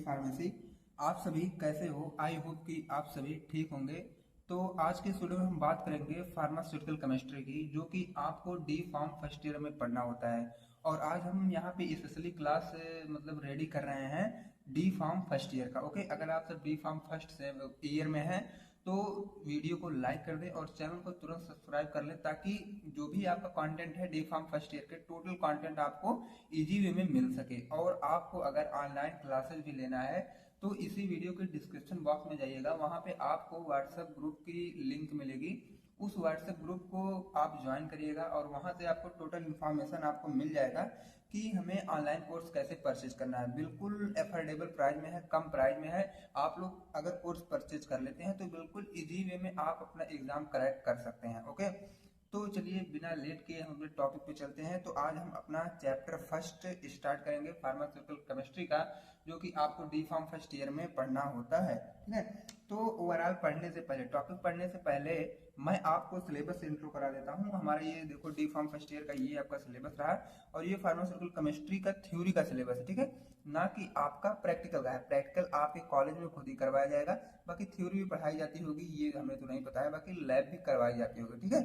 Pharmacy. आप सभी कैसे हो? आई होप कि आप सभी ठीक होंगे। तो आज के इस वीडियो में हम बात करेंगे फार्मास्यूटिकल केमिस्ट्री की, जो कि आपको डी फार्म फर्स्ट ईयर में पढ़ना होता है। और आज हम यहाँ पे स्पेशली क्लास मतलब रेडी कर रहे हैं डी फार्म फर्स्ट ईयर का। ओके, अगर आप सब डी फार्म फर्स्ट ईयर में हैं तो वीडियो को लाइक कर दें और चैनल को तुरंत सब्सक्राइब कर लें, ताकि जो भी आपका कंटेंट है डी फार्म फर्स्ट ईयर के टोटल कंटेंट आपको इजी वे में मिल सके। और आपको अगर ऑनलाइन क्लासेस भी लेना है तो इसी वीडियो के डिस्क्रिप्शन बॉक्स में जाइएगा, वहां पे आपको व्हाट्सएप ग्रुप की लिंक मिलेगी। उस व्हाट्सएप ग्रुप को आप ज्वाइन करिएगा और वहां से आपको टोटल इन्फॉर्मेशन आपको मिल जाएगा कि हमें ऑनलाइन कोर्स कैसे परचेज करना है। बिल्कुल एफोर्डेबल प्राइस में है, कम प्राइस में है। आप लोग अगर कोर्स परचेज कर लेते हैं तो बिल्कुल इजी वे में आप अपना एग्जाम क्रैक कर सकते हैं। ओके, तो चलिए बिना लेट के हम अपने टॉपिक पे चलते हैं। तो आज हम अपना चैप्टर फर्स्ट स्टार्ट करेंगे फार्मास्यूटिकल केमिस्ट्री का, जो कि आपको डी फार्म फर्स्ट ईयर में पढ़ना होता है। ठीक है, तो ओवरऑल पढ़ने से पहले, टॉपिक पढ़ने से पहले मैं आपको सिलेबस इंट्रो करा देता हूँ। हमारा ये देखो डी फार्म फर्स्ट ईयर का ये आपका सिलेबस रहा, और ये फार्मास्यूटिकल केमिस्ट्री का थ्योरी का सिलेबस है। ठीक है, ना कि आपका प्रैक्टिकल का है। प्रैक्टिकल आपके कॉलेज में खुद ही करवाया जाएगा, बाकी थ्योरी भी पढ़ाई जाती होगी, ये हमें तो नहीं पता है, बाकी लैब भी करवाई जाती होगी। ठीक है,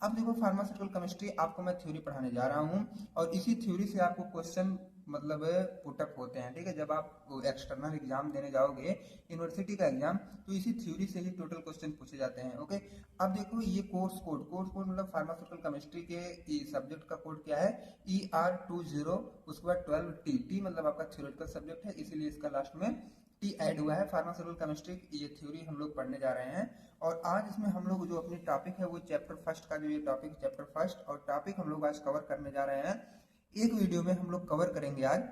अब देखो फार्मास्यूटिकल केमिस्ट्री आपको मैं थ्योरी पढ़ाने जा रहा हूँ, और इसी थ्योरी से आपको क्वेश्चन मतलब पुटअप होते हैं। ठीक है, जब आप एक्सटर्नल एग्जाम देने जाओगे यूनिवर्सिटी का एग्जाम, तो इसी थ्योरी से ही टोटल क्वेश्चन पूछे जाते हैं। ओके, अब देखो ये कोर्स कोड मतलब फार्मास्यूटिकल केमिस्ट्री के सब्जेक्ट का कोड क्या है, ER20। उसके बाद 12T, टी मतलब आपका थ्योरेटिकल सब्जेक्ट है, इसीलिए इसका लास्ट में टी ऐड हुआ है। फार्मास्यूटिकल केमिस्ट्री ये थ्योरी हम लोग पढ़ने जा रहे हैं। और आज इसमें हम लोग जो अपनी टॉपिक है वो चैप्टर फर्स्ट का, जो ये टॉपिक चैप्टर फर्स्ट और टॉपिक हम लोग आज कवर करने जा रहे हैं। एक वीडियो में हम लोग कवर करेंगे आज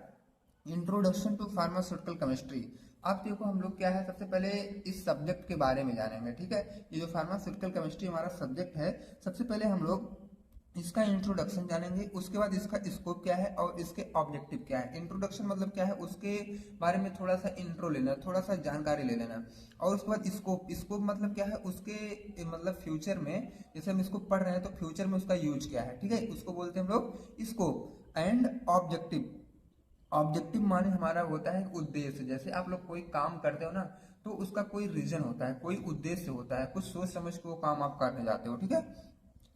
इंट्रोडक्शन टू फार्मास्यूटिकल केमिस्ट्री। अब देखो हम लोग क्या है, सबसे पहले इस सब्जेक्ट के बारे में जानेंगे। ठीक है, ये जो फार्मास्यूटिकल केमिस्ट्री हमारा सब्जेक्ट है, सबसे पहले हम लोग इसका इंट्रोडक्शन जानेंगे। उसके बाद इसका स्कोप क्या है और इसके ऑब्जेक्टिव क्या है। इंट्रोडक्शन मतलब क्या है, उसके बारे में थोड़ा सा इंट्रो लेना, थोड़ा सा जानकारी ले लेना। और उसके बाद स्कोप मतलब क्या है, उसके मतलब फ्यूचर में जैसे हम इसको पढ़ रहे हैं तो फ्यूचर में उसका यूज क्या है। ठीक है, उसको बोलते हैं हम लोग स्कोप। एंड ऑब्जेक्टिव माने हमारा होता है उद्देश्य। जैसे आप लोग कोई काम करते हो ना, तो उसका कोई रीजन होता है, कोई उद्देश्य होता है, कुछ सोच समझ के वो काम आप करने जाते हो। ठीक है,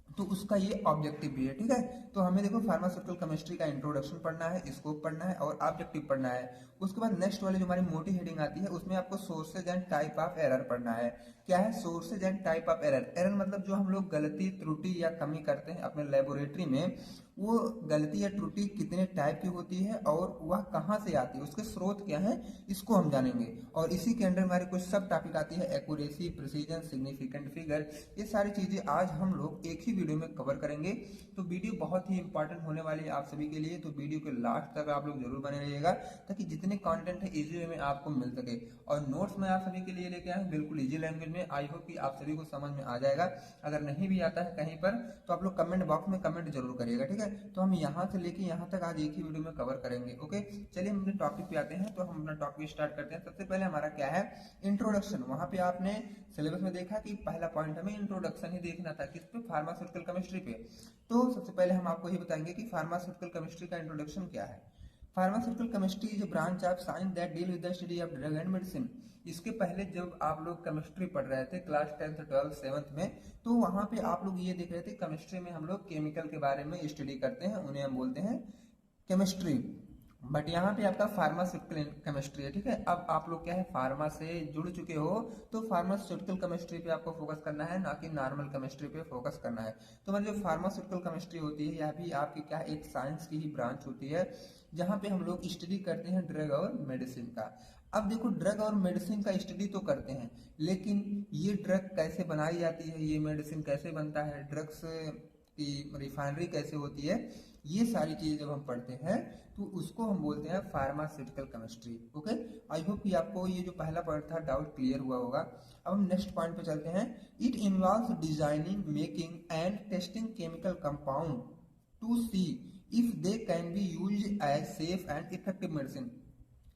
तो उसका ये ऑब्जेक्टिव भी है। ठीक है, तो हमें देखो फार्मास्यूटिकल केमिस्ट्री का इंट्रोडक्शन पढ़ना है, स्कोप पढ़ना है और ऑब्जेक्टिव पढ़ना है। उसके बाद नेक्स्ट वाली जो हमारी मोटी हेडिंग आती है, उसमें आपको sources and type of error पढ़ना है। क्या है sources and type of error? Error मतलब जो हम लोग गलती, त्रुटि या कमी करते हैं अपने लेबोरेटरी में, वो गलती या त्रुटि कितने टाइप की होती है और वह कहाँ से आती है, उसके स्रोत क्या है, इसको हम जानेंगे। और इसी के अंदर हमारे कुछ सब टॉपिक आती है, एक्यूरेसी, प्रिसीजन, सिग्निफिकेंट फिगर। ये सारी चीजें आज हम लोग एक ही वीडियो में कवर करेंगे। तो वीडियो बहुत ही इंपॉर्टेंट होने वाली है आप सभी के लिए, तो वीडियो के लास्ट तक आप लोग जरूर बने रहिएगा, ताकि जितने कंटेंट है इजी वे में आपको मिल सके। और नोट्स मैं आप सभी के लिए लेके आया हूँ बिल्कुल इजी लैंग्वेज में। आई होप कि आप सभी को समझ में आ जाएगा। अगर नहीं भी आता है कहीं पर तो आप लोग कमेंट बॉक्स में कमेंट जरूर करिएगा। ठीक है, तो हम यहाँ से लेके यहाँ तक आज एक ही वीडियो में कवर करेंगे। ओके, चलिए हम अपने टॉपिक पे आते हैं। तो हम अपना टॉपिक स्टार्ट करते हैं। सबसे पहले हमारा क्या है, इंट्रोडक्शन। वहां पे आपने सिलेबस में देखा कि पहला पॉइंट हमें इंट्रोडक्शन ही देखना था, किस पे, फार्मास्यूटिकल केमिस्ट्री पे। तो सबसे पहले हम आपको ये बताएंगे कि फार्मास्यूटिकल केमिस्ट्री का इंट्रोडक्शन क्या है। Pharmaceutical chemistry is a branch of science that deal with the study of drug and medicine. इसके पहले जब आप लोग केमिस्ट्री पढ़ रहे थे क्लास 10th 12th 7th में, तो वहां पे आप लोग ये देख रहे थे केमिस्ट्री में हम लोग केमिकल के बारे में स्टडी करते हैं, उन्हें हम बोलते हैं केमिस्ट्री। बट यहाँ पे आपका फार्मास्यूटिकल केमिस्ट्री है। ठीक है, अब आप लोग क्या है, फार्मा से जुड़ चुके हो, तो फार्मास्यूटिकल केमिस्ट्री पे आपको फोकस करना है, ना कि नॉर्मल केमिस्ट्री पे फोकस करना है। तो मतलब जो फार्मास्यूटिकल केमिस्ट्री होती है, यह भी आपकी क्या एक साइंस की ही ब्रांच होती है, जहाँ पे हम लोग स्टडी करते हैं ड्रग और मेडिसिन का। अब देखो, ड्रग और मेडिसिन का स्टडी तो करते हैं, लेकिन ये ड्रग कैसे बनाई जाती है, ये मेडिसिन कैसे बनता है, ड्रग्स की रिफाइनरी कैसे होती है, ये सारी चीजें जब हम पढ़ते हैं तो उसको हम बोलते हैं pharmaceutical chemistry. Okay, I hope कि आपको ये जो पहला पॉइंट था डाउट क्लियर हुआ होगा। अब हम नेक्स्ट पॉइंट पे चलते हैं। It involves designing, making and testing chemical compound to see if they can be use as safe and effective medicine.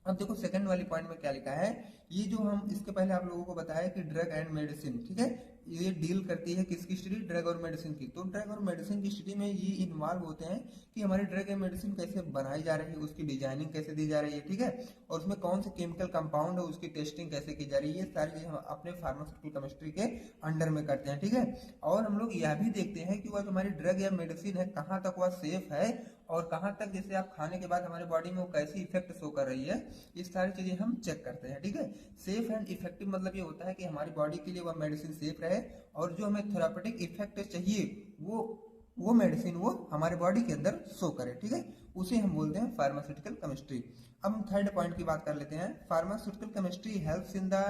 अब देखो सेकंड वाली पॉइंट में क्या लिखा है, ये जो हम इसके पहले आप लोगों को बताया कि ड्रग एंड मेडिसिन, ठीक है, ये डील करती है किसकी स्टडी, ड्रग और मेडिसिन की। तो ड्रग और मेडिसिन की स्टडी में ये इन्वॉल्व होते हैं कि हमारी ड्रग या मेडिसिन कैसे बनाई जा रही है, उसकी डिजाइनिंग कैसे दी जा रही है, ठीक है, और उसमें कौन से केमिकल कंपाउंड है उसकी टेस्टिंग कैसे की जा रही है, ये सारी चीजें हम अपने फार्मास्यूटिकल केमिस्ट्री के अंडर में करते हैं, ठीक है। और हम लोग यह भी देखते हैं कि वह जो हमारी ड्रग या मेडिसिन है कहाँ तक वह सेफ है और कहाँ तक जैसे आप खाने के बाद हमारे बॉडी में वो कैसी इफेक्ट शो कर रही है, ये सारी चीजें हम चेक करते हैं, ठीक है। सेफ एंड इफेक्टिव मतलब ये होता है कि हमारी बॉडी के लिए वह मेडिसिन सेफ रहे और जो हमें थेरापेटिक इफेक्ट चाहिए वो मेडिसिन वो हमारे बॉडी के अंदर शो करे, ठीक है, उसे हम बोलते हैं फार्मास्यूटिकल केमिस्ट्री। अब हम थर्ड पॉइंट की बात कर लेते हैं। Pharmaceutical chemistry helps in the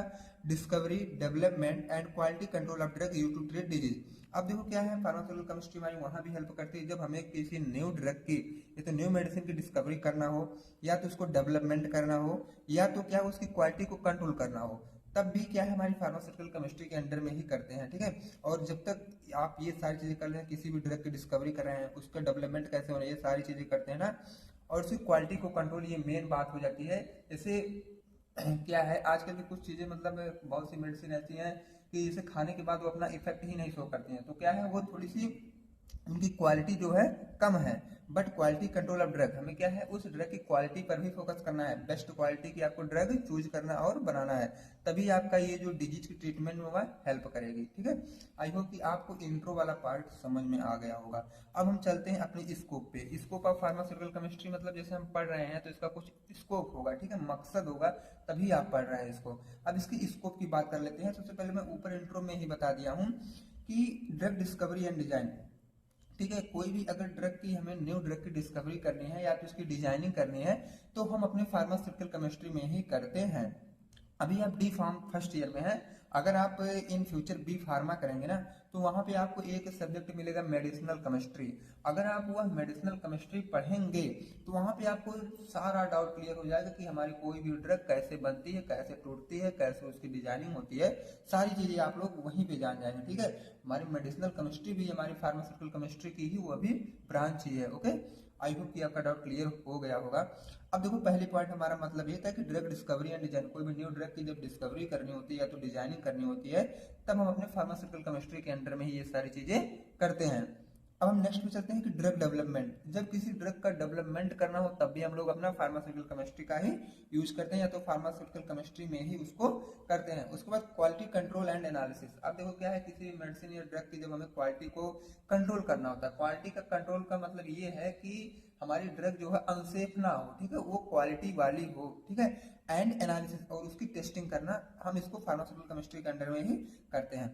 discovery, development and quality control of drug used to treat disease. अब देखो क्या है, फार्मास्यूटिकल केमिस्ट्री हमारी वहां भी हेल्प करती है जब हमें किसी न्यू ड्रग की या तो न्यू मेडिसिन की डिस्कवरी करना हो, या तो उसको डेवलपमेंट करना हो, या तो क्या उसकी क्वालिटी को कंट्रोल करना हो, तब भी क्या है हमारी फार्मास्यूटिकल केमिस्ट्री के अंडर में ही करते हैं, ठीक है। और जब तक आप ये सारी चीजें कर रहे हैं, किसी भी ड्रग की डिस्कवरी कर रहे हैं, उसका डेवलपमेंट कैसे हो रहा है, ये सारी चीजें करते हैं ना, और उसकी क्वालिटी को कंट्रोल, ये मेन बात हो जाती है। जैसे क्या है आजकल की कुछ चीजें मतलब बहुत सी मेडिसिन ऐसी हैं कि जैसे खाने के बाद वो अपना इफेक्ट ही नहीं शो करती हैं, तो क्या है वो थोड़ी सी उनकी क्वालिटी जो है कम है। But quality control of drug, हमें क्या है उस ड्रग की क्वालिटी पर भी फोकस करना है, बेस्ट क्वालिटी की आपको ड्रग चूज करना और बनाना है, तभी आपका ये जो डिजीज की ट्रीटमेंट में वह हेल्प करेगी, ठीक है। आई होप कि आपको इंट्रो वाला पार्ट समझ में आ गया होगा। अब हम चलते हैं अपने स्कोप पे। स्कोप ऑफ फार्मास्यूटिकल केमिस्ट्री मतलब जैसे हम पढ़ रहे हैं तो इसका कुछ स्कोप होगा, ठीक है, मकसद होगा, तभी आप पढ़ रहे हैं इसको। अब इसकी स्कोप की बात कर लेते हैं। सबसे पहले मैं ऊपर इंट्रो में ही बता दिया हूँ कि ड्रग डिस्कवरी एंड डिजाइन, ठीक है, कोई भी अगर ड्रग की हमें न्यू ड्रग की डिस्कवरी करनी है या तो उसकी डिजाइनिंग करनी है तो हम अपने फार्मास्यूटिकल केमिस्ट्री में ही करते हैं। अभी आप डी फार्म फर्स्ट ईयर में हैं, अगर आप इन फ्यूचर बी फार्मा करेंगे ना तो वहां पे आपको एक सब्जेक्ट मिलेगा मेडिसिनल केमिस्ट्री। अगर आप वह मेडिसिनल केमिस्ट्री पढ़ेंगे तो वहां पे आपको सारा डाउट क्लियर हो जाएगा कि हमारी कोई भी ड्रग कैसे बनती है, कैसे टूटती है, कैसे उसकी डिजाइनिंग होती है, सारी चीजें आप लोग वहीं पे जान जाएंगे, ठीक है। हमारी मेडिसिनल केमिस्ट्री भी हमारी फार्मास्यूटिकल केमिस्ट्री की ही वो भी ब्रांच ही है, ओके। आई होप कि आपका डाउट क्लियर हो गया होगा। अब देखो पहली पॉइंट हमारा मतलब ये था कि ड्रग डिस्कवरी एंड डिजाइन, कोई भी न्यू ड्रग की जब डिस्कवरी करनी होती है या तो डिजाइनिंग करनी होती है तब हम अपने फार्मास्यूटिकल केमिस्ट्री के अंडर में ही ये सारी चीजें करते हैं। अब हम नेक्स्ट पे चलते हैं कि ड्रग डेवलपमेंट, जब किसी ड्रग का डेवलपमेंट करना हो तब भी हम लोग अपना फार्मास्यूटिकल केमिस्ट्री का ही यूज करते हैं या तो फार्मास्यूटिकल केमिस्ट्री में ही उसको करते हैं। उसके बाद क्वालिटी कंट्रोल एंड एनालिसिस। अब देखो क्या है, किसी भी मेडिसिन या ड्रग की जब हमें क्वालिटी को कंट्रोल करना होता है, क्वालिटी का कंट्रोल का मतलब ये है कि हमारी ड्रग जो है अनसेफ ना हो, ठीक है, वो क्वालिटी वाली हो, ठीक है, एंड एनालिसिस और उसकी टेस्टिंग करना हम इसको फार्मास्यूटिकल केमिस्ट्री के अंडर में ही करते हैं।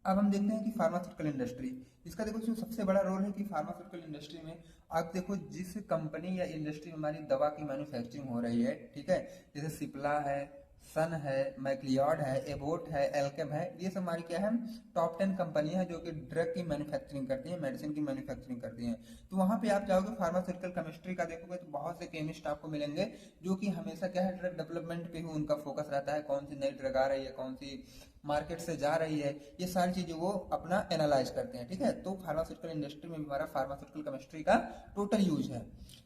अब हम देखते हैं कि फार्मास्यूटिकल इंडस्ट्री, इसका देखो जो सबसे बड़ा रोल है कि फार्मास्यूटिकल इंडस्ट्री में आप देखो जिस कंपनी या इंडस्ट्री में हमारी दवा की मैन्युफैक्चरिंग हो रही है, ठीक है, जैसे सिप्ला है, सन है, मैक्लियॉड है, एबोट है, एल्केम है, ये सब हमारी क्या है टॉप 10 कंपनी है जो कि ड्रग की मैन्युफैक्चरिंग करती है, मेडिसिन की मैन्युफैक्चरिंग करती हैं। तो वहां पे आप जाओगे फार्मास्यूटिकल केमिस्ट्री का देखोगे तो बहुत से केमिस्ट आपको मिलेंगे जो कि हमेशा क्या है ड्रग डेवलपमेंट पे ही उनका फोकस रहता है, कौन सी नई ड्रग आ रही है, कौन सी मार्केट से जा रही है, ये सारी चीजें वो अपना एनालाइज करते हैं, ठीक है। तो फार्मास्यूटिकल इंडस्ट्री में भी हमारा फार्मास्यूटिकल केमिस्ट्री का टोटल यूज है।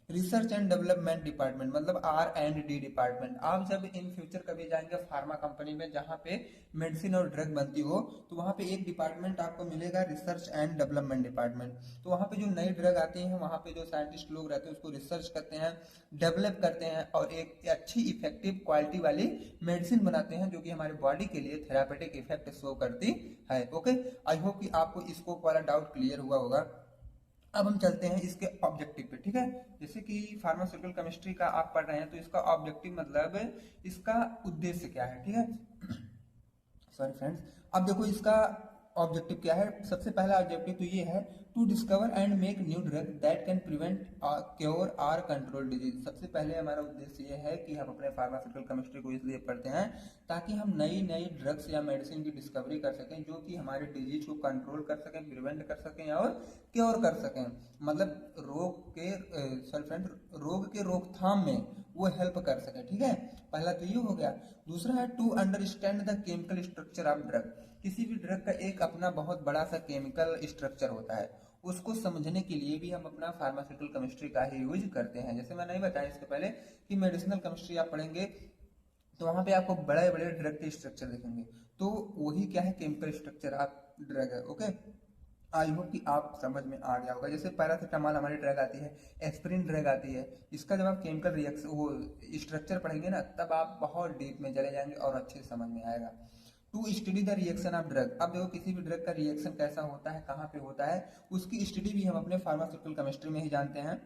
रिसर्च एंड डेवलपमेंट डिपार्टमेंट मतलब R&D डिपार्टमेंट, आप जब इन फ्यूचर कभी जाएंगे फार्मा कंपनी में जहां पे मेडिसिन और ड्रग बनती हो तो वहां पे एक डिपार्टमेंट आपको मिलेगा रिसर्च एंड डेवलपमेंट डिपार्टमेंट। तो वहां पे जो नई ड्रग आती है वहां पे जो साइंटिस्ट लोग रहते हैं उसको रिसर्च करते हैं, डेवलप करते हैं और एक अच्छी इफेक्टिव क्वालिटी वाली मेडिसिन बनाते हैं जो कि हमारे बॉडी के लिए थेरापेटिक इफेक्ट शो करती है, ओके। आई होप कि आपको स्कोप वाला डाउट क्लियर हुआ होगा। अब हम चलते हैं इसके ऑब्जेक्टिव पे, ठीक है। जैसे कि फार्मास्यूटिकल केमिस्ट्री का आप पढ़ रहे हैं तो इसका ऑब्जेक्टिव मतलब इसका उद्देश्य क्या है, ठीक है। सॉरी फ्रेंड्स, अब देखो इसका ऑब्जेक्टिव क्या है। सबसे पहला ऑब्जेक्टिव तो ये है to discover and make new drug that can prevent, cure और कंट्रोल डिजीज। सबसे पहले हमारा उद्देश्य ये है कि हम अपने फार्मास्यूटिकल केमिस्ट्री को इसलिए पढ़ते हैं ताकि हम नई नई ड्रग्स या मेडिसिन की डिस्कवरी कर सकें जो कि हमारे डिजीज को कंट्रोल कर सकें, प्रिवेंट कर सकें और क्योर कर सकें, मतलब रोग के रोकथाम में वो हेल्प कर सके, ठीक है। पहला तो ये हो गया। दूसरा है to understand the chemical structure of drug. किसी भी ड्रग का एक अपना बहुत बड़ा सा केमिकल स्ट्रक्चर होता है, उसको समझने के लिए भी हम अपना फार्मास्यूटिकल केमिस्ट्री का ही यूज करते हैं। जैसे मैं नहीं बताया इसके पहले कि मेडिसिनल केमिस्ट्री आप पढ़ेंगे तो वहां पे आपको बड़े बड़े ड्रग के स्ट्रक्चर दिखेंगे, तो वही क्या है, केमिकल स्ट्रक्चर ऑफ ड्रग है। ओके, आई होप कि आप समझ में आ गया होगा। जैसे पैरासीटामॉल हमारी ड्रग आती है, एस्पिरिन ड्रग आती है, इसका जब आप केमिकल रिएक्शन वो स्ट्रक्चर पढ़ेंगे ना, तब आप बहुत डीप में चले जाएंगे और अच्छे से समझ में आएगा। To study the reaction of drug, अब देखो किसी भी ड्रग का रिएक्शन कैसा होता है, कहाँ पे होता है, उसकी स्टडी भी हम अपने फार्मास्यूटिकल केमिस्ट्री में ही जानते हैं।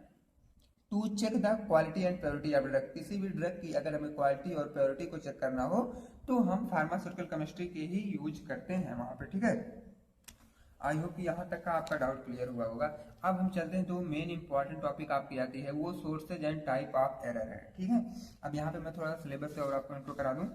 To check the quality and purity of drug, किसी भी ड्रग की अगर हमें क्वालिटी और प्योरिटी को चेक करना हो तो हम फार्मास्यूटिकल केमिस्ट्री के ही यूज करते हैं वहां पे, ठीक है। आई होप कि यहाँ तक का आपका डाउट क्लियर हुआ होगा। अब हम चलते हैं, जो मेन इंपॉर्टेंट टॉपिक आपकी आती है वो sources and type of error है, ठीक है। अब यहाँ पे मैं थोड़ा सिलेबस से और आपको इंट्रो करा दूं।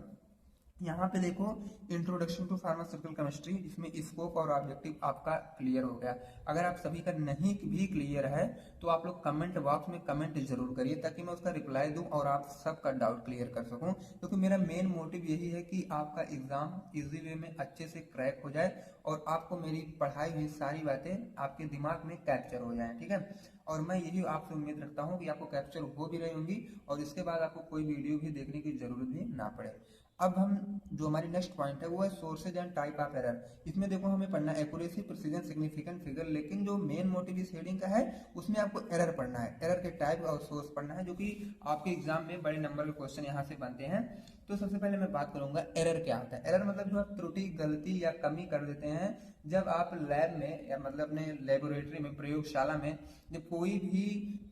यहाँ पे देखो, इंट्रोडक्शन टू फार्मास्यूटिकल केमिस्ट्री, इसमें स्कोप और ऑब्जेक्टिव आपका क्लियर हो गया। अगर आप सभी का नहीं भी क्लियर है तो आप लोग कमेंट बॉक्स में कमेंट जरूर करिए, ताकि मैं उसका रिप्लाई दूं और आप सबका डाउट क्लियर कर सकूं, क्योंकि मेरा मेन मोटिव यही है कि आपका एग्जाम इजी वे में अच्छे से क्रैक हो जाए और आपको मेरी पढ़ाई हुई सारी बातें आपके दिमाग में कैप्चर हो जाए, ठीक है। और मैं यही आपसे उम्मीद रखता हूँ कि आपको कैप्चर हो भी रही होंगी और इसके बाद आपको कोई वीडियो भी देखने की जरूरत भी ना पड़े। अब हम जो हमारी नेक्स्ट पॉइंट है वो है sources and type of error. इसमें देखो हमें पढ़ना है एक्यूरेसी, प्रिसीजन, सिग्निफिकेंट फिगर, लेकिन जो मेन मोटिव इस हेडिंग का है उसमें आपको एरर पढ़ना है, एरर के टाइप और सोर्स पढ़ना है, जो कि आपके एग्जाम में बड़े नंबर के क्वेश्चन यहाँ से बनते हैं। तो सबसे पहले मैं बात करूंगा एरर क्या होता है। एरर मतलब जो आप त्रुटि, गलती या कमी कर देते हैं जब आप लैब में या मतलब अपने लेबोरेटरी में, प्रयोगशाला में जब कोई भी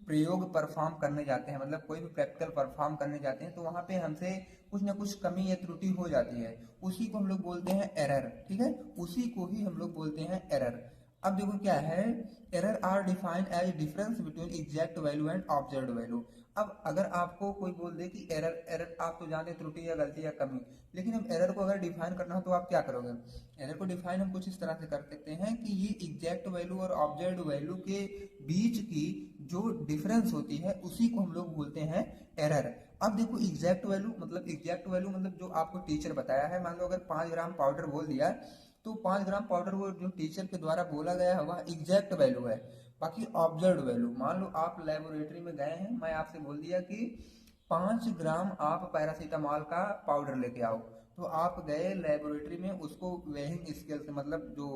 प्रयोग परफॉर्म करने जाते हैं, मतलब कोई भी प्रैक्टिकल परफॉर्म करने जाते हैं, तो वहां पे हमसे कुछ ना कुछ कमी या त्रुटि हो जाती है, उसी को हम लोग बोलते हैं एरर, ठीक है। उसी को ही हम लोग बोलते हैं एरर। अब देखो क्या है, error are defined as difference between exact value and observed value. अब अगर आपको कोई बोल दे कि एरर, एरर आप तो जानते त्रुटि या गलती या कमी, लेकिन अब एरर को अगर डिफाइन करना हो तो आप क्या करोगे। एरर को डिफाइन हम कुछ इस तरह से कर सकते हैं कि ये एग्जैक्ट वैल्यू और ऑब्जर्व्ड वैल्यू के बीच की जो डिफरेंस होती है उसी को हम लोग बोलते हैं एरर। अब देखो एग्जैक्ट वैल्यू मतलब, एग्जैक्ट वैल्यू मतलब जो आपको टीचर बताया है, मान लो अगर 5 ग्राम पाउडर बोल दिया तो 5 ग्राम पाउडर वो जो टीचर के द्वारा बोला गया है वह एग्जैक्ट वैल्यू है। बाकी ऑब्जर्व्ड वैल्यू, मान लो आप लेबोरेटरी में गए हैं, मैं आपसे बोल दिया कि 5 ग्राम आप पैरासीटामॉल का पाउडर लेके आओ, तो आप गए लेबोरेटरी में, उसको वेइंग स्केल से, मतलब जो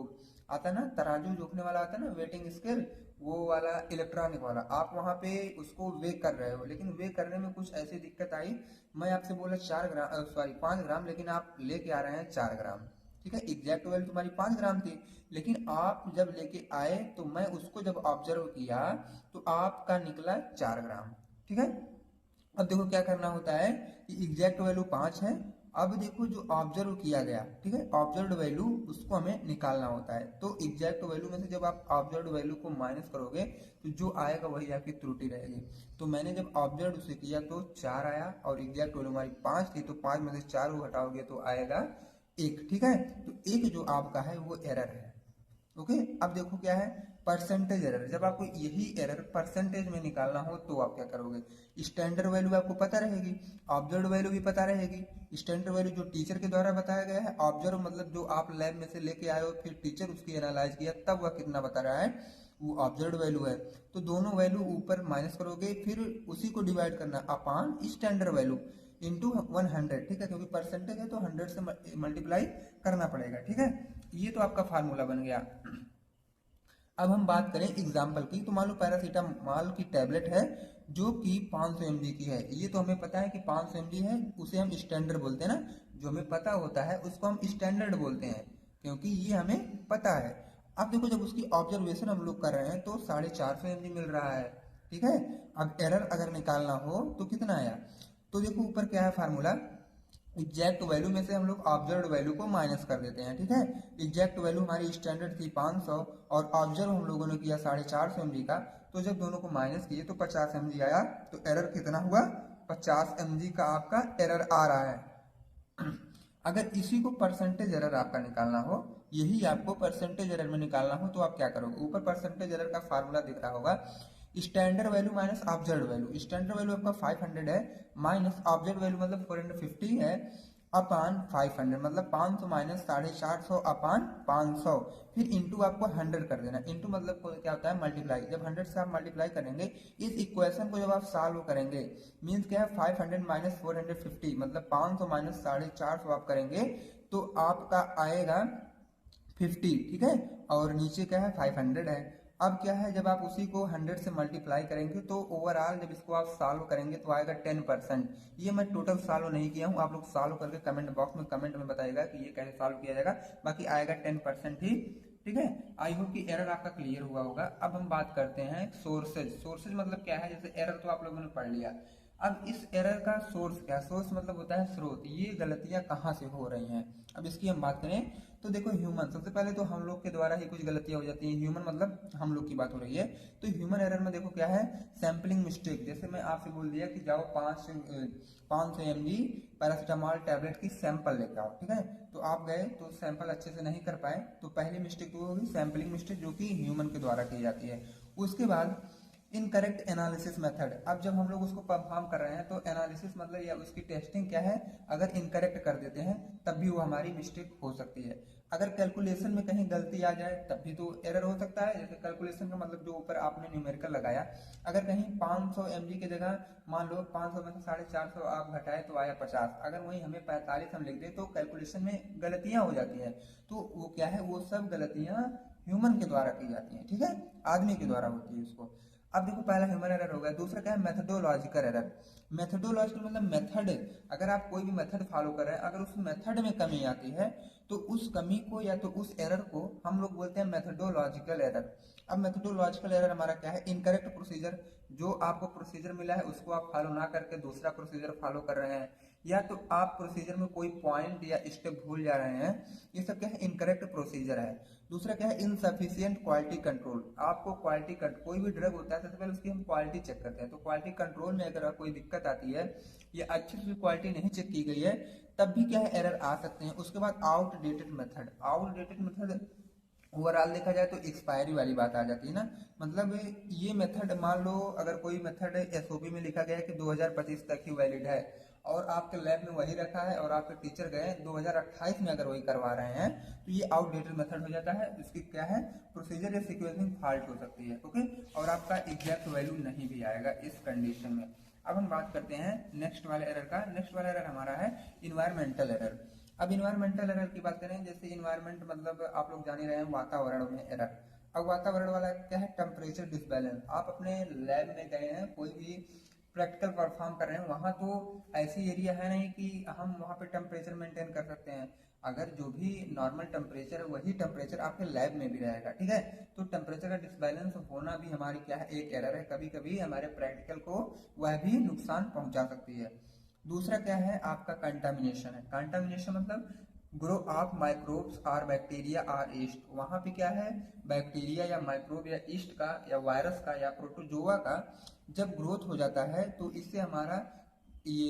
आता है ना तराजू जोखने वाला आता है ना वेटिंग स्केल, वो वाला इलेक्ट्रॉनिक वाला, आप वहां पे उसको वे कर रहे हो, लेकिन वे करने में कुछ ऐसी दिक्कत आई, मैं आपसे बोला 4 ग्राम, सॉरी 5 ग्राम, लेकिन आप लेके आ रहे हैं 4 ग्राम, ठीक है। एग्जैक्ट वैल्यू तुम्हारी 5 ग्राम थी, लेकिन आप जब लेके आए तो मैं उसको जब ऑब्जर्व किया तो आपका निकला 4 ग्राम, ठीक है। अब देखो क्या करना होता है कि एग्जैक्ट वैल्यू 5 है, अब देखो जो ऑब्जर्व किया गया, ठीक है, ऑब्जर्व्ड वैल्यू उसको हमें निकालना होता है। तो एग्जैक्ट वैल्यू में से जब आप ऑब्जर्व्ड वैल्यू को माइनस करोगे तो जो आएगा वही आपकी त्रुटि रहेगी। तो मैंने जब ऑब्जर्व से किया तो 4 आया और एग्जैक्ट वैल्यू हमारी 5 थी, तो 5 में से 4 को हटाओगे तो आएगा 1, ठीक है। तो 1 जो आपका है वो एरर है। ओके, अब देखो क्या है परसेंटेज एरर। जब आपको यही एरर परसेंटेज में निकालना हो तो आप क्या करोगे, स्टैंडर्ड वैल्यू आपको पता रहेगी, ऑब्जर्व्ड वैल्यू भी पता रहेगी। स्टैंडर्ड वैल्यू जो टीचर के द्वारा बताया गया है, ऑब्जर्व मतलब जो आप लैब में से लेके आए हो, फिर टीचर उसकी एनालाइज किया तब वह कितना बता रहा है, वो ऑब्जर्व्ड वैल्यू है। तो दोनों वैल्यू ऊपर माइनस करोगे, फिर उसी को डिवाइड करना अपॉन स्टैंडर्ड वैल्यू इंटू 100, ठीक है, क्योंकि परसेंटेज है तो 100 से मल्टीप्लाई करना पड़ेगा, ठीक है। ये तो आपका फार्मूला बन गया। अब हम बात करें एग्जाम्पल की, तो मान लो पैरासीटामॉल की टैबलेट है जो कि 500 mg की है, ये तो हमें पता है कि 500 mg है, उसे हम स्टैंडर्ड बोलते हैं ना, जो हमें पता होता है उसको हम स्टैंडर्ड बोलते हैं, क्योंकि ये हमें पता है। अब देखो जब उसकी ऑब्जर्वेशन हम लोग कर रहे हैं तो 450 mg मिल रहा है, ठीक है। अब एरर अगर निकालना हो तो कितना आया, तो देखो ऊपर क्या है फार्मूला, एग्जैक्ट वैल्यू में से हम लोग ऑब्जर्व्ड वैल्यू को माइनस कर देते हैं, ठीक है। एग्जैक्ट वैल्यू हमारी स्टैंडर्ड थी 500 और ऑब्जर्व हम लोगों ने किया 450 mg का, तो जब दोनों को माइनस किए तो 50 mg आया, तो एरर कितना हुआ, 50 mg का आपका एरर आ रहा है। अगर इसी को परसेंटेज एरर आपका निकालना हो, यही आपको परसेंटेज एरर में निकालना हो, तो आप क्या करोगे, ऊपर परसेंटेज एरर का फार्मूला दिख रहा होगा, standard value minus observed value, standard value आपका 500 है, माइनस ऑब्जर्व्ड वैल्यू मतलब 450 है, अपान 500 मतलब 500 माइनस 450 अपान 500, फिर इंटू आपको 100 कर देना। इंटू मतलब क्या होता है मल्टीप्लाई, जब 100 से आप मल्टीप्लाई करेंगे इस इक्वेशन को, जब आप सॉल्व करेंगे, मींस क्या है 500 माइनस 450 मतलब 500 माइनस 450 आप करेंगे तो आपका आएगा 50, ठीक है, और नीचे क्या है 500 है। अब क्या है, जब आप उसी को 100 से मल्टीप्लाई करेंगे तो ओवरऑल जब इसको आप सॉल्व करेंगे तो आएगा 10%। ये मैं टोटल सॉल्व नहीं किया हूँ, आप लोग सॉल्व करके कमेंट बॉक्स में कमेंट में बताइएगा कि ये कैसे सॉल्व किया जाएगा, बाकी आएगा 10% ही, ठीक है। आई होप कि एरर आपका क्लियर हुआ होगा। अब हम बात करते हैं सोर्सेज। सोर्सेज मतलब क्या है, जैसे एरर तो आप लोगों ने पढ़ लिया, अब इस एरर का सोर्स क्या, सोर्स मतलब होता है स्रोत, ये गलतियां कहाँ से हो रही हैं। अब इसकी हम बात करें तो देखो ह्यूमन, सबसे पहले तो हम लोग के द्वारा ही कुछ गलतियां हो जाती हैं, ह्यूमन मतलब हम लोग की बात हो रही है। तो ह्यूमन एरर में देखो क्या है, सैम्पलिंग मिस्टेक। जैसे मैं आपसे बोल दिया कि जाओ 500 mg पैरासीटामोल टैबलेट की सैंपल लेकर आओ, ठीक है, तो आप गए तो सैंपल अच्छे से नहीं कर पाए, तो पहली मिस्टेक तो होगी सैम्पलिंग मिस्टेक, जो कि ह्यूमन के द्वारा की जाती है। उसके बाद इनकरेक्ट एनालिसिस मेथड। अब जब हम लोग उसको परफॉर्म कर रहे हैं तो एनालिसिस मतलब या उसकी टेस्टिंग क्या है, अगर इनकरेक्ट कर देते हैं तब भी वो हमारी मिस्टेक हो सकती है। अगर कैलकुलेशन में कहीं गलती आ जाए तब भी तो एरर हो सकता है। जैसे कैलकुलेशन का मतलब जो ऊपर आपने न्यूमेरिकल लगाया, अगर कहीं 500 mg की जगह मान लो 500 में से 450 आप घटाए तो आया 50, अगर वही हमें 45 हम लिख दें तो कैलकुलेशन में गलतियां हो जाती हैं। तो वो क्या है, वो सब गलतियां ह्यूमन के द्वारा की जाती हैं, ठीक है, आदमी के द्वारा होती है उसको। अब देखो पहला ह्यूमन एरर हो गया, दूसरा क्या है मेथडोलॉजिकल एरर। मेथडोलॉजिकल मतलब मेथड, अगर आप कोई भी मेथड फॉलो कर रहे हैं, अगर उस मेथड में कमी आती है तो उस कमी को या तो उस एरर को हम लोग बोलते हैं मेथडोलॉजिकल एरर। अब मेथडोलॉजिकल एरर हमारा क्या है, इनकरेक्ट प्रोसीजर, जो आपको प्रोसीजर मिला है उसको आप फॉलो ना करके दूसरा प्रोसीजर फॉलो कर रहे हैं, या तो आप प्रोसीजर में कोई पॉइंट या स्टेप भूल जा रहे हैं, ये सब क्या है, इनकरेक्ट प्रोसीजर है। दूसरा क्या है, इनसफिशियंट क्वालिटी कंट्रोल। आपको क्वालिटी कोई भी ड्रग होता है सबसे पहले उसकी हम क्वालिटी चेक करते हैं, तो क्वालिटी कंट्रोल में अगर कोई दिक्कत आती है या अच्छी से क्वालिटी नहीं चेक की गई है तब भी क्या है, एरर आ सकते हैं। उसके बाद outdated method. Outdated method overall देखा जाए तो एक्सपायरी वाली बात आ जाती है ना, मतलब ये मेथड मान लो अगर कोई मेथड एसओपी में लिखा गया है कि 2025 तक ही वैलिड है और आपके लैब में वही रखा है और आपके टीचर गए 2028 में अगर वही करवा रहे हैं तो ये आउटडेटेड मेथड हो जाता है। इसकी क्या है, प्रोसीजर या सीक्वेंसिंग फॉल्ट हो सकती है, ओके, और आपका एग्जैक्ट वैल्यू नहीं भी आएगा इस कंडीशन में। अब हम बात करते हैं नेक्स्ट वाले एरर का। नेक्स्ट वाला एरर हमारा है इन्वायरमेंटल एरर। अब इन्वायरमेंटल एरर की बात करें, जैसे इन्वायरमेंट मतलब आप लोग जान ही रहे हैं वातावरण में एरर। अब वातावरण वाला क्या है, टेम्परेचर डिसबैलेंस। आप अपने लैब में गए हैं, कोई भी प्रैक्टिकल परफॉर्म कर रहे हैं, वहाँ तो ऐसी एरिया है नहीं कि हम वहाँ पे टेम्परेचर मेंटेन कर सकते हैं। अगर जो भी नॉर्मल टेम्परेचर है वही टेम्परेचर आपके लैब में भी रहेगा, ठीक है, तो टेम्परेचर का डिसबैलेंस होना भी हमारी क्या है, एक एरर है। कभी कभी हमारे प्रैक्टिकल को वह भी नुकसान पहुंचा सकती है। दूसरा क्या है, आपका कंटामिनेशन है। कंटामिनेशन मतलब ग्रो ऑफ माइक्रोब्स और बैक्टीरिया और ईस्ट। वहां पे क्या है, बैक्टीरिया या माइक्रोब या ईस्ट का या वायरस का या प्रोटोजोआ का जब ग्रोथ हो जाता है तो इससे हमारा ये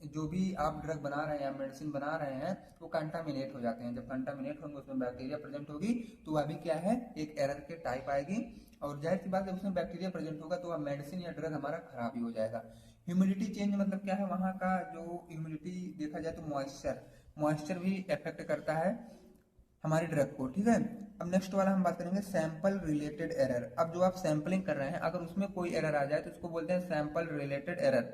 जो भी आप ड्रग बना रहे हैं या मेडिसिन बना रहे हैं वो कंटामिनेट हो जाते हैं। जब कंटामिनेट होंगे उसमें बैक्टीरिया प्रेजेंट होगी तो वह भी क्या है, एक एरर के टाइप आएगी, और जाहिर सी बात है उसमें बैक्टीरिया प्रेजेंट होगा तो वह मेडिसिन या ड्रग हमारा खराब ही हो जाएगा। ह्यूमिडिटी चेंज मतलब क्या है, वहाँ का जो ह्यूमिडिटी देखा जाए तो मॉइस्चर, मॉइस्चर भी इफेक्ट करता है हमारी ड्रग को, ठीक है। अब नेक्स्ट वाला हम बात करेंगे सैंपल रिलेटेड एरर। अब जो आप सैंपलिंग कर रहे हैं अगर उसमें कोई एरर आ जाए तो उसको बोलते हैं सैंपल रिलेटेड एरर।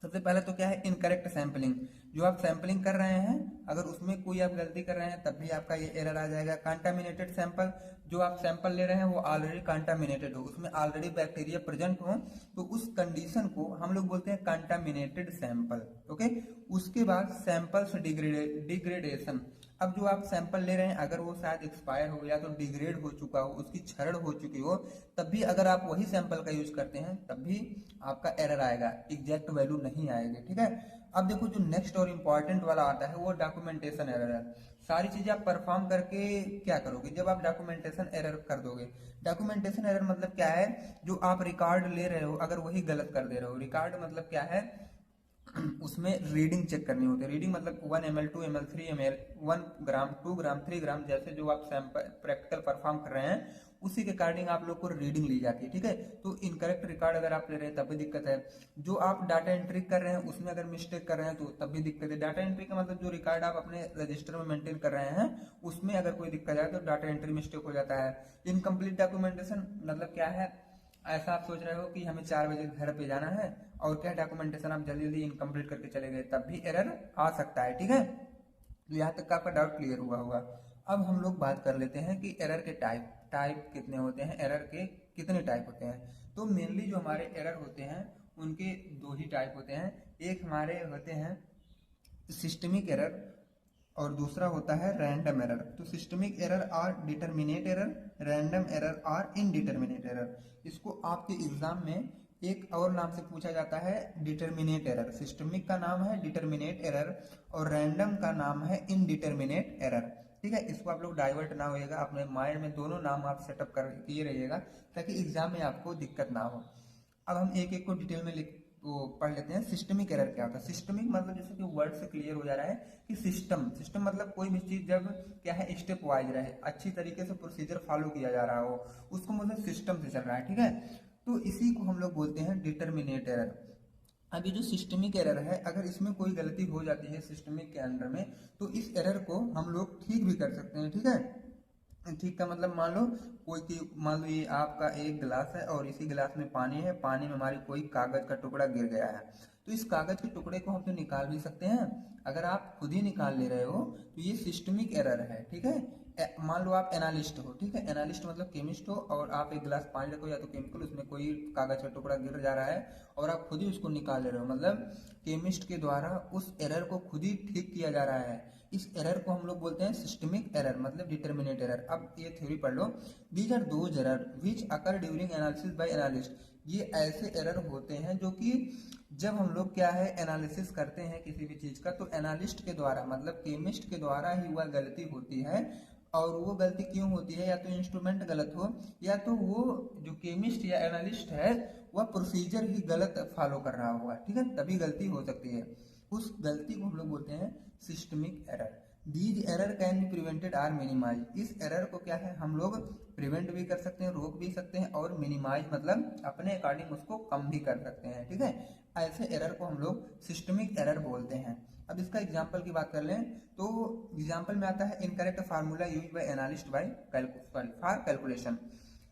सबसे पहले तो क्या है, इनकरेक्ट सैंपलिंग। जो आप सैंपलिंग कर रहे हैं अगर उसमें कोई आप गलती कर रहे हैं तब भी आपका ये एरर आ जाएगा। कंटामिनेटेड सैंपल, जो आप सैंपल ले रहे हैं वो ऑलरेडी कंटामिनेटेड हो, उसमें ऑलरेडी बैक्टीरिया प्रेजेंट हो, तो उस कंडीशन को हम लोग बोलते हैं कंटामिनेटेड सैंपल, ओके। उसके बाद सैंपल्स डिग्रेडेशन। अब जो आप सैंपल ले रहे हैं अगर वो शायद एक्सपायर हो गया तो डिग्रेड हो चुका हो, उसकी क्षरण हो चुकी हो, तब भी अगर आप वही सैंपल का यूज करते हैं तब भी आपका एरर आएगा, एग्जैक्ट वैल्यू नहीं आएगी, ठीक है। अब देखो जो नेक्स्ट और इम्पॉर्टेंट वाला आता है वो डॉक्यूमेंटेशन एरर है। सारी चीजें आप परफॉर्म करके क्या करोगे, जब आप डॉक्यूमेंटेशन एरर कर दोगे। डॉक्यूमेंटेशन एरर मतलब क्या है, जो आप रिकॉर्ड ले रहे हो अगर वही गलत कर दे रहे हो। रिकॉर्ड मतलब क्या है, उसमें रीडिंग चेक करनी होती है। रीडिंग मतलब 1 ml 2 ml 3 ml 1 ग्राम 2 ग्राम 3 ग्राम, जैसे जो आप सैंपल प्रैक्टिकल परफॉर्म कर रहे हैं उसी के अकॉर्डिंग आप लोग को रीडिंग ली जाती है, ठीक है। तो इनकरेक्ट रिकॉर्ड अगर आप ले रहे हैं तब भी दिक्कत है। जो आप डाटा एंट्री कर रहे हैं उसमें अगर मिस्टेक कर रहे हैं तो तब भी दिक्कत है। डाटा एंट्री का मतलब जो रिकॉर्ड आप अपने रजिस्टर में मेंटेन कर रहे हैं उसमें अगर कोई दिक्कत आए तो डाटा एंट्री मिस्टेक हो जाता है। इनकम्प्लीट डॉक्यूमेंटेशन मतलब क्या है, ऐसा आप सोच रहे हो कि हमें 4 बजे घर पे जाना है और क्या डॉक्यूमेंटेशन आप जल्दी जल्दी इनकम्प्लीट करके चले गए तब भी एरर आ सकता है, ठीक है। तो यहाँ तक का आपका डाउट क्लियर हुआ होगा। अब हम लोग बात कर लेते हैं कि एरर के टाइप टाइप कितने होते हैं, एरर के कितने टाइप होते हैं। तो मेनली जो हमारे एरर होते हैं उनके दो ही टाइप होते हैं। एक हमारे होते हैं सिस्टमिक एरर और दूसरा होता है रैंडम एरर। तो systemic error are determinate error, random error are indeterminate error. इसको आपके एग्जाम में एक और नाम से पूछा जाता है, डिटरमिनेट एरर। सिस्टमिक का नाम है डिटरमिनेट एरर और रैंडम का नाम है इनडिटरमिनेट एरर। ठीक है, इसको आप लोग डाइवर्ट ना होइएगा, अपने माइंड में दोनों नाम आप सेटअप कर किए रहिएगा ताकि एग्जाम में आपको दिक्कत ना हो। अब हम एक एक को डिटेल में लिख वो पढ़ लेते हैं। सिस्टमिक एरर क्या होता है? सिस्टमिक मतलब जैसे कि वर्ड से क्लियर हो जा रहा है कि सिस्टम सिस्टम मतलब कोई भी चीज जब क्या है स्टेप वाइज रहे, अच्छी तरीके से प्रोसीजर फॉलो किया जा रहा हो, उसको मतलब सिस्टम से चल रहा है। ठीक है, तो इसी को हम लोग बोलते हैं डिटरमिनेट एरर। अब ये जो सिस्टमिक एरर है, अगर इसमें कोई गलती हो जाती है सिस्टमिक के अंडर में, तो इस एरर को हम लोग ठीक भी कर सकते हैं। ठीक है, ठीक का मतलब मान लो ये आपका एक गिलास है और इसी गिलास में पानी है, पानी में हमारी कोई कागज का टुकड़ा गिर गया है, तो इस कागज के टुकड़े को हम तो निकाल भी सकते हैं। अगर आप खुद ही निकाल ले रहे हो तो ये सिस्टमिक एरर है। ठीक है, मान लो आप एनालिस्ट हो। ठीक है, एनालिस्ट मतलब केमिस्ट हो और आप एक गिलास पानी रखो या तो केमिकल, उसमें कोई कागज का टुकड़ा गिर जा रहा है और आप खुद ही उसको निकाल ले रहे हो, मतलब केमिस्ट के द्वारा उस एरर को खुद ही ठीक किया जा रहा है। इस एरर को हम लोग बोलते हैं सिस्टमिक एरर मतलब डिटरमिनेट एरर। अब ये थ्योरी पढ़ लो। These are those error which occur during analysis by analyst. ये ऐसे एरर होते हैं जो कि जब हम लोग क्या है एनालिसिस करते हैं किसी भी चीज का, तो एनालिस्ट के द्वारा मतलब केमिस्ट के द्वारा ही वह गलती होती है। और वो गलती क्यों होती है? या तो इंस्ट्रूमेंट गलत हो, या तो वो जो केमिस्ट या एनालिस्ट है वह प्रोसीजर ही गलत फॉलो कर रहा होगा। ठीक है, तभी गलती हो सकती है। उस गलती को हम लोग बोलते हैं systemic error. These error can be prevented or minimise. इस एरर को क्या है हम लोग प्रिवेंट भी कर सकते हैं, रोक भी सकते हैं, और मिनिमाइज मतलब अपने अकॉर्डिंग उसको कम भी कर सकते हैं। ठीक है, ऐसे एरर को हम लोग सिस्टमिक एरर बोलते हैं। अब इसका एग्जाम्पल की बात कर लें तो एग्जाम्पल में आता है incorrect formula use by analyst by for calculation.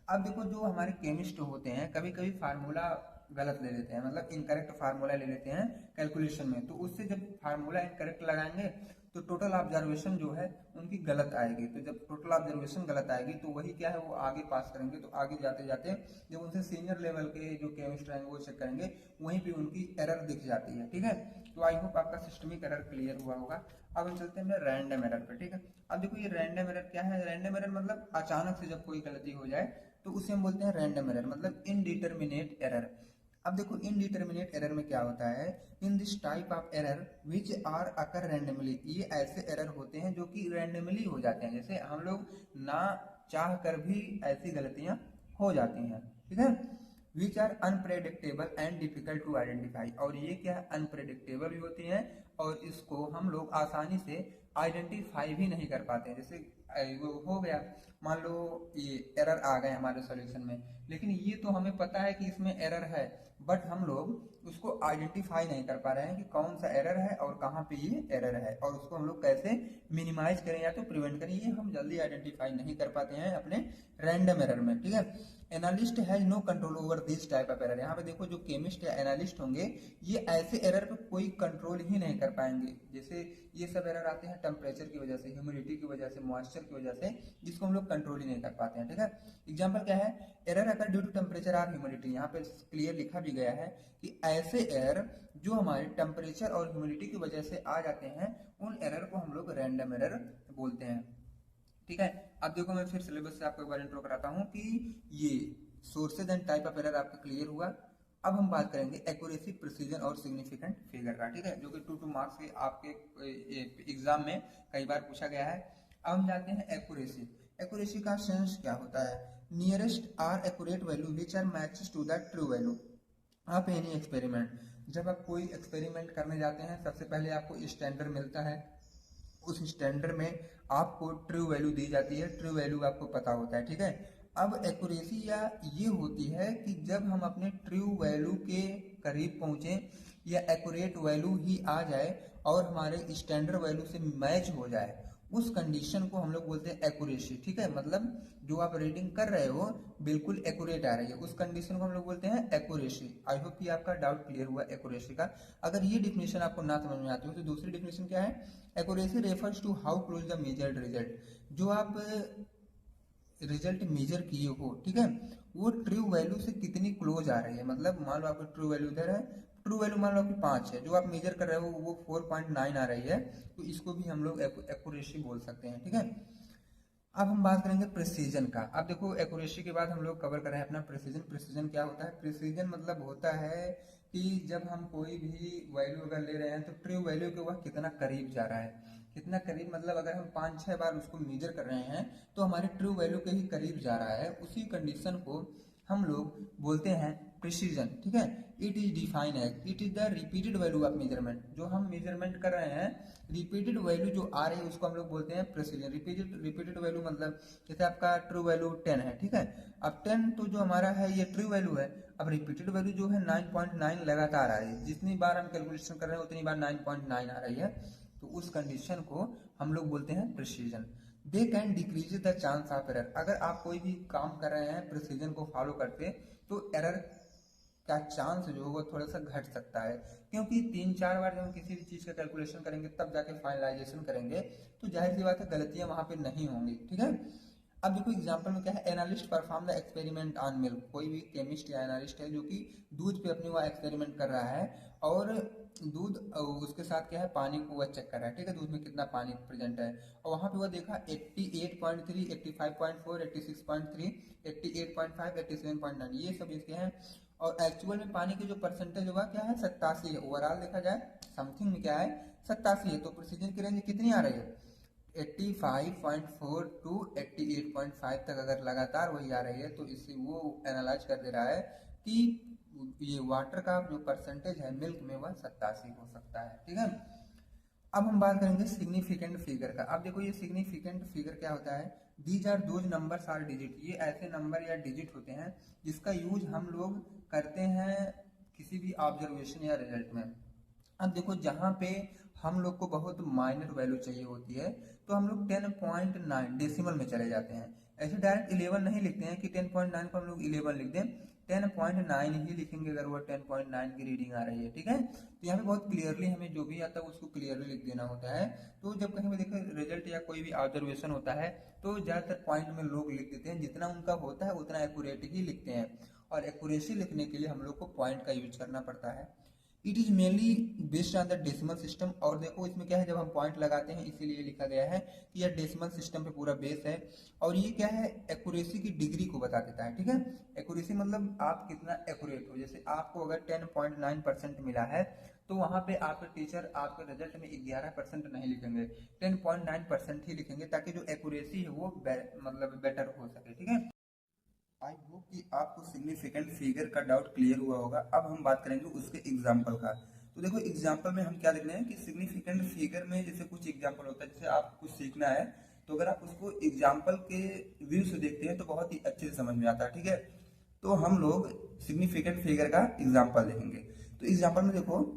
अब देखो जो हमारे केमिस्ट होते हैं कभी कभी फार्मूला गलत ले लेते हैं, मतलब इनकरेक्ट फार्मूला ले लेते हैं कैलकुलेशन में, तो उससे जब फार्मूला इनकरेक्ट लगाएंगे तो टोटल ऑब्जर्वेशन जो है उनकी गलत आएगी। तो जब टोटल ऑब्जर्वेशन गलत आएगी तो वही क्या है वो आगे पास करेंगे, तो आगे जाते जाते जब उनसे सीनियर लेवल के जो केमिस्ट रहेंगे वो चेक करेंगे, वहीं पे उनकी एरर दिख जाती है। ठीक है, तो आई होप आपका सिस्टमिक एरर क्लियर हुआ होगा। अब हम चलते हैं रैंडम एरर पे। ठीक है, अब देखो ये रैंडम एरर क्या है? रैंडम एरर मतलब अचानक से जब कोई गलती हो जाए तो उसे हम बोलते हैं रैंडम एरर मतलब इनडिटरमिनेट एरर। अब देखो इनडिटरमिनेट एरर में क्या होता है? In this type of error which are occur randomly. ये ऐसे एरर होते हैं जो कि रैंडमली हो जाते हैं, जैसे हम लोग ना चाह कर भी ऐसी गलतियां हो जाती हैं। ठीक है, which are unpredictable and difficult to identify. और ये क्या है? अनप्रेडिक्टेबल भी होती हैं और इसको हम लोग आसानी से आइडेंटिफाई भी नहीं कर पाते हैं। जैसे वो हो गया, मान लो ये एरर आ गए हमारे सॉल्यूशन में, लेकिन ये तो हमें पता है कि इसमें एरर है, बट हम लोग उसको आइडेंटिफाई नहीं कर पा रहे हैं कि कौन सा एरर है और कहाँ पे ये एरर है, और उसको हम लोग कैसे मिनिमाइज करें या तो प्रिवेंट करें, ये हम जल्दी आइडेंटिफाई नहीं कर पाते हैं अपने रैंडम एरर में। ठीक है, analyst has no control over this type of error. यहाँ पे देखो जो केमिस्ट या एनालिस्ट होंगे ये ऐसे एरर पे कोई कंट्रोल ही नहीं कर पाएंगे। जैसे ये सब एरर आते हैं टेम्परेचर की वजह से, ह्यूमिडिटी की वजह से, मॉइस्चर की वजह से, जिसको हम लोग कंट्रोल ही नहीं कर पाते हैं। ठीक है, एग्जाम्पल क्या है? एरर अगर ड्यू टू टेम्परेचर और ह्यूमिडिटी। यहाँ पे क्लियर लिखा भी गया है कि ऐसे एरर जो हमारे टेम्परेचर और ह्यूमिडिटी की वजह से आ जाते हैं उन एरर को हम लोग रैंडम एरर बोलते हैं। ठीक है, अब देखो मैं फिर सिलेबस से आपको एक बार इंट्रो कराता हूँ कि ये sources and type of error आपका क्लियर हुआ। अब हम बात करेंगे एक्यूरेसी, प्रिसीजन और सिग्निफिकेंट फिगर का। ठीक है, जो कि 2 मार्क्स के आपके एग्जाम में कई बार पूछा गया है। अब हम जाते हैं एक्यूरेसी। एक्यूरेसी का सेंस क्या होता है? Nearest or accurate value which are matches to the true value of any experiment. जब आप कोई एक्सपेरिमेंट करने जाते हैं सबसे पहले आपको स्टैंडर्ड मिलता है, उस स्टैंडर्ड में आपको ट्रू वैल्यू दी जाती है, ट्रू वैल्यू आपको पता होता है। ठीक है, अब एक्यूरेसी या ये होती है कि जब हम अपने ट्रू वैल्यू के करीब पहुंचे या एक्यूरेट वैल्यू ही आ जाए और हमारे स्टैंडर्ड वैल्यू से मैच हो जाए, उस कंडीशन को हम लोग बोलते हैं एक्यूरेसी। ठीक है, मतलब जो आप रीडिंग कर रहे हो बिल्कुल एक्यूरेट आ रही है, उस कंडीशन को हम लोग बोलते हैं एक्यूरेसी। आई होप कि आपका डाउट क्लियर हुआ एक्यूरेसी का। अगर ये डिफिनेशन आपको ना समझ में आती हो तो दूसरी डिफिनेशन क्या है, accuracy refers to how close the measured result, जो आप रिजल्ट मेजर किए हो, ठीक है, वो ट्रू वैल्यू से कितनी क्लोज आ रही है। मतलब मान लो आपका ट्रू वैल्यू इधर है, ट्रू वैल्यू मान लो आपकी 5 है, जो आप मेजर कर रहे हो वो 4.9 आ रही है, तो इसको भी हम लोग एक्यूरेसी बोल सकते हैं। ठीक है, अब हम बात करेंगे प्रिसीजन का। अब देखो एक्यूरेसी के बाद हम लोग कवर कर रहे हैं अपना प्रिसीजन। प्रिसीजन क्या होता है, प्रिसीजन मतलब होता है कि जब हम कोई भी वैल्यू अगर ले रहे हैं तो ट्रू वैल्यू के वह कितना करीब जा रहा है। कितना करीब मतलब अगर हम 5-6 बार उसको मेजर कर रहे हैं तो हमारे ट्रू वैल्यू के ही करीब जा रहा है, उसी कंडीशन को हम लोग बोलते हैं प्रिसीजन। ठीक है, it is define as it is the repeated value of measurement, जो हम मेजरमेंट कर रहे हैं रिपीटेड वैल्यू जो आ रही है उसको हम लोग बोलते हैं प्रिसीजन। रिपीटेड वैल्यू मतलब जैसे आपका ट्रू वैल्यू 10 है, ठीक है, अब 10 तो जो हमारा है ये ट्रू वैल्यू है, अब रिपीटेड वैल्यू जो है 9.9 लगातार आ रही है, जितनी बार हम कैलकुलेशन कर रहे हैं उतनी बार 9.9 आ रही है, तो उस कंडीशन को हम लोग बोलते हैं precision. They can decrease the chance of error, अगर आप कोई भी काम कर रहे हैं प्रिसीजन को फॉलो करते तो एरर का चांस जो होगा थोड़ा सा घट सकता है, क्योंकि 3-4 बार जब हम किसी भी चीज का कैलकुलेशन करेंगे तब जाके फाइनलाइजेशन करेंगे, तो जाहिर सी बात है गलतियां वहां पे नहीं होंगी। ठीक है, अब देखो एग्जांपल में क्या है, analyst perform the experiment on milk, कोई भी केमिस्ट या एनालिस्ट है जो कि दूध पे अपनी वह एक्सपेरिमेंट कर रहा है और दूध उसके साथ क्या है पानी को वह चेक कर रहा है। ठीक है, दूध में कितना पानी प्रेजेंट है, और वहां पे वह देखा 88.3, 85.4, 86.3, 88.5, 87.9 ये सब इसके हैं, और एक्चुअल में पानी की जो परसेंटेज होगा क्या है 87 है। ओवरऑल देखा जाए समथिंग में क्या है 87 है, तो प्रिसीजन की रेंज कितनी आ रही है 85.4 टू 88.5 तक अगर लगातार वही आ रही है, तो इससे वो एनालाइज कर दे रहा है कि ये वाटर का जो परसेंटेज है मिल्क में वह 87 हो सकता है। ठीक है, अब हम बात करेंगे सिग्निफिकेंट फिगर का। अब देखो ये सिग्निफिकेंट फिगर क्या होता है, these are those numbers or digit, ये ऐसे नंबर या डिजिट होते हैं जिसका यूज हम लोग करते हैं किसी भी ऑब्जर्वेशन या रिजल्ट में। अब देखो जहाँ पे हम लोग को बहुत माइनर वैल्यू चाहिए होती है तो हम लोग 10.9 डेसिमल में चले जाते हैं, ऐसे डायरेक्ट 11 नहीं लिखते हैं कि 10.9 को हम लोग 11 लिख दें, 10.9 ही लिखेंगे अगर वो 10.9 की रीडिंग आ रही है। ठीक है, तो यहाँ पे बहुत क्लियरली हमें जो भी आता है उसको क्लियरली लिख देना होता है। तो जब कहीं भी देखो रिजल्ट या कोई भी ऑब्जर्वेशन होता है तो ज्यादातर पॉइंट में लोग लिख देते हैं, जितना उनका होता है उतना एक्यूरेट ही लिखते हैं, और एक्यूरेसी लिखने के लिए हम लोग को पॉइंट का यूज करना पड़ता है। It is mainly based on the decimal system, और देखो इसमें क्या है जब हम पॉइंट लगाते हैं इसीलिए लिखा गया है कि यह डेसिमल सिस्टम पे पूरा बेस है, और ये क्या है एक्यूरेसी की डिग्री को बता देता है। ठीक है, एक्यूरेसी मतलब आप कितना एक्यूरेट हो, जैसे आपको अगर 10.9% मिला है तो वहां पे आपके टीचर आपके रिजल्ट में 11% नहीं लिखेंगे, 10.9% ही लिखेंगे, ताकि जो एक्यूरेसी है वो मतलब बेटर हो सके। ठीक है, आई होप कि आपको सिग्निफिकेंट फिगर का डाउट क्लियर हुआ होगा। अब हम बात करेंगे उसके एग्जाम्पल का। तो देखो एग्जाम्पल में हम क्या देख रहे हैं कि सिग्निफिकेंट फिगर में जैसे कुछ एग्जाम्पल होता है, जैसे आपको कुछ सीखना है तो अगर आप उसको एग्जाम्पल के व्यू से देखते हैं तो बहुत ही अच्छे से समझ में आता है। ठीक है, तो हम लोग सिग्निफिकेंट फिगर का एग्जाम्पल देखेंगे। तो एग्जाम्पल में देखो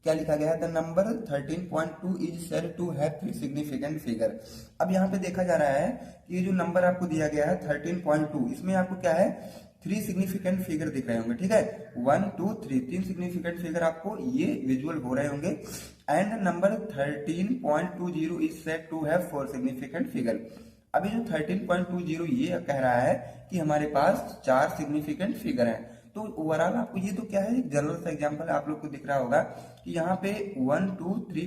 क्या लिखा गया है, the number 13.2 is said to have 3 significant figure. अब यहाँ पे देखा जा रहा है कि ये जो नंबर आपको दिया गया है 13.2, इसमें आपको क्या है 3 सिग्निफिकेंट फिगर दिख रहे होंगे। ठीक है, 1 2 3 3 सिग्निफिकेंट फिगर आपको ये विजुअल हो रहे होंगे, and number 13.20 is said to have 4 significant figure. अभी जो 13.20 ये कह रहा है कि हमारे पास 4 सिग्निफिकेंट फिगर हैं। तो ओवरऑल आपको ये तो क्या है एक जनरल सा एग्जांपल आप लोग को दिख रहा होगा कि यहाँ पे 1 2 3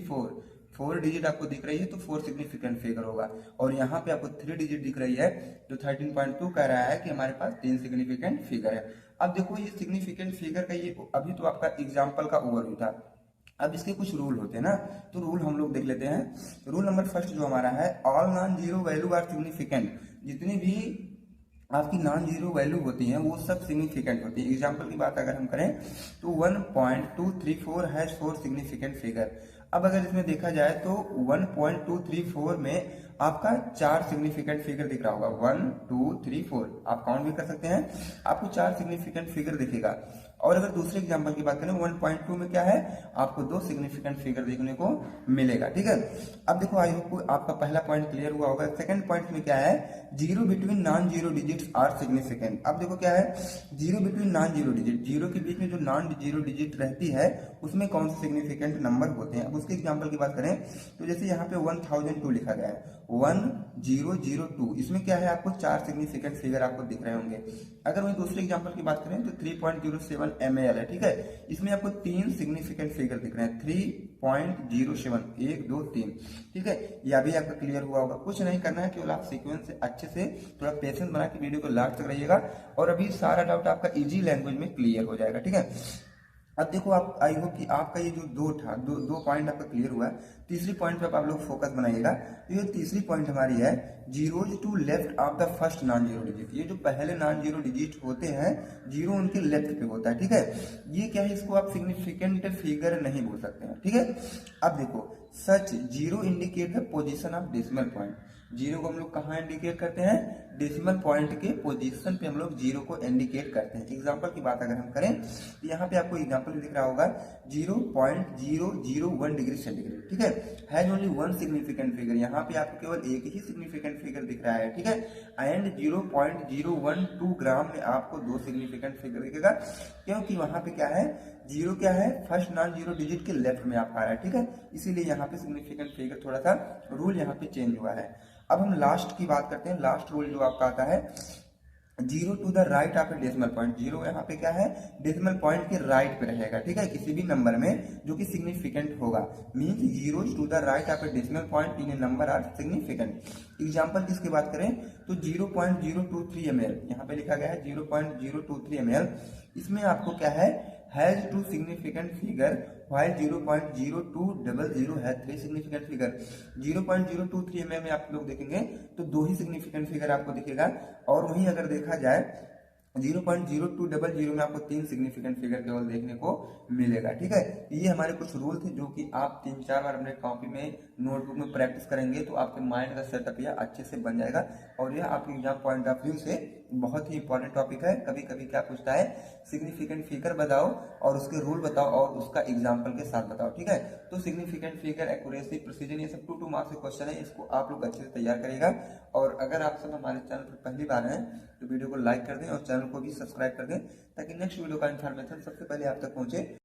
4 डिजिट आपको दिख रही है तो 4 सिग्निफिकेंट फिगर होगा, और यहाँ पे आपको 3 डिजिट दिख रही है तो 13.2 कह रहा है कि हमारे पास 3 सिग्निफिकेंट फिगर है। अब देखो ये सिग्निफिकेंट फिगर का ये अभी तो आपका एग्जाम्पल का ओवरव्यू था, अब इसके कुछ रूल होते हैं ना, तो रूल हम लोग देख लेते हैं। रूल नंबर फर्स्ट जो हमारा है, all non zero value are significant, जितनी भी आपकी नॉन जीरो वैल्यू होती हैं वो सब सिग्निफिकेंट होती है। एग्जाम्पल की बात अगर हम करें तो 1.234 हैज 4 सिग्निफिकेंट फिगर। अब अगर इसमें देखा जाए तो 1.234 में आपका 4 सिग्निफिकेंट फिगर दिख रहा होगा, 1 2 3 4 आप काउंट भी कर सकते हैं, आपको 4 सिग्निफिकेंट फिगर दिखेगा। और अगर दूसरे एग्जांपल की बात करें 1.2 में क्या है, आपको दो सिग्निफिकेंट फिगर देखने को मिलेगा। ठीक है, अब देखो आई होप आपका पहला पॉइंट क्लियर हुआ होगा। सेकंड पॉइंट में क्या है, zero between non zero digits are significant. अब देखो क्या है, zero between non zero digit, zero के बीच में जो नॉन जीरो डिजिट रहती है उसमें कौन से सिग्निफिकेंट नंबर होते हैं। अब उसके एग्जांपल की बात करें तो जैसे यहाँ पे 1002 लिखा गया है, 1002, इसमें क्या है, आपको चार सिग्निफिकेंट फिगर आपको दिख रहे होंगे। अगर वही दूसरे एग्जांपल की बात करें तो 3.07 mAl है। ठीक है, इसमें आपको तीन सिग्निफिकेंट फिगर दिख रहे हैं, 3.07, 1 2 3। ठीक है, यह भी आपका क्लियर हुआ होगा। कुछ नहीं करना है, केवल आप सीक्वेंस से अच्छे से थोड़ा पेशेंस बना के वीडियो को लास्ट तक रहिएगा और अभी सारा डाउट आपका इजी लैंग्वेज में क्लियर हो जाएगा। ठीक है, अब देखो आप, आई होप कि आपका ये जो दो पॉइंट आपका क्लियर हुआ है। तीसरी पॉइंट पे आप लोग फोकस बनाइएगा। तो ये तीसरी पॉइंट हमारी है, zeros to left of the first non zero digit. ये जो पहले नॉन जीरो डिजिट होते हैं, जीरो उनके लेफ्ट पे होता है। ठीक है, ये क्या है, इसको आप सिग्निफिकेंट फिगर नहीं बोल सकते हैं। ठीक है, अब देखो, such zero indicate the position of decimal point. Zero को हम लोग कहाँ इंडिकेट करते हैं, डेसिमल पॉइंट के पोजीशन पे हम लोग जीरो को इंडिकेट करते हैं। एग्जांपल की बात अगर हम करें तो यहाँ पे आपको एग्जांपल दिख रहा होगा 0.001 डिग्री सेंटीग्रेड। ठीक है, has only one significant figure, यहाँ पे आपको केवल एक ही सिग्निफिकेंट फिगर दिख रहा है। ठीक है, एंड 0.012 ग्राम में आपको दो सिग्निफिकेंट फिगर दिखेगा, क्योंकि वहां पे क्या है, जीरो क्या है, फर्स्ट नॉन जीरो डिजिट के लेफ्ट में आपका आ रहा है। ठीक है, इसीलिए यहाँ पे सिग्निफिकेंट फिगर थोड़ा सा रूल यहाँ पे चेंज हुआ है। अब हम लास्ट की बात करते हैं। लास्ट रूल जो आपका आता है, zero to the right of a decimal point. Zero यहाँ पे क्या है, डेसिमल पॉइंट के राइट पे रहेगा। ठीक है, किसी भी नंबर में जो कि सिग्निफिकेंट होगा, means zero to the right of a decimal point in a number are significant. Example किसकी बात करें तो 0.023 ml, यहाँ पे लिखा गया है 0.023 ml। इसमें आपको क्या है, has two significant figure, while 0.0200 है थ्री सिग्निफिकेंट फिगर। 0.023 mm में आप लोग देखेंगे तो दो ही सिग्निफिकेंट फिगर आपको दिखेगा, और वहीं अगर देखा जाए 0.0200 में आपको तीन सिग्निफिकेंट फिगर केवल देखने को मिलेगा। ठीक है, ये हमारे कुछ रूल थे जो कि आप 3-4 बार अपने कॉपी में नोटबुक में प्रैक्टिस करेंगे तो आपके माइंड का सेटअप यह अच्छे से बन जाएगा, और यह आपके एग्जाम पॉइंट ऑफ व्यू से बहुत ही इंपॉर्टेंट टॉपिक है। कभी कभी क्या पूछता है, सिग्निफिकेंट फिगर बताओ और उसके रूल बताओ और उसका एग्जाम्पल के साथ बताओ। ठीक है, तो सिग्निफिकेंट फिगर, एक्यूरेसी, प्रिसीजन, ये सब 2 मार्क्स के क्वेश्चन है, इसको आप लोग अच्छे से तैयार करेगा। और अगर आप सब हमारे चैनल पर पहली बार हैं तो वीडियो को लाइक कर दें और चैनल को भी सब्सक्राइब कर दें, ताकि नेक्स्ट वीडियो का इन्फॉर्मेशन सबसे पहले आप तक पहुंचे।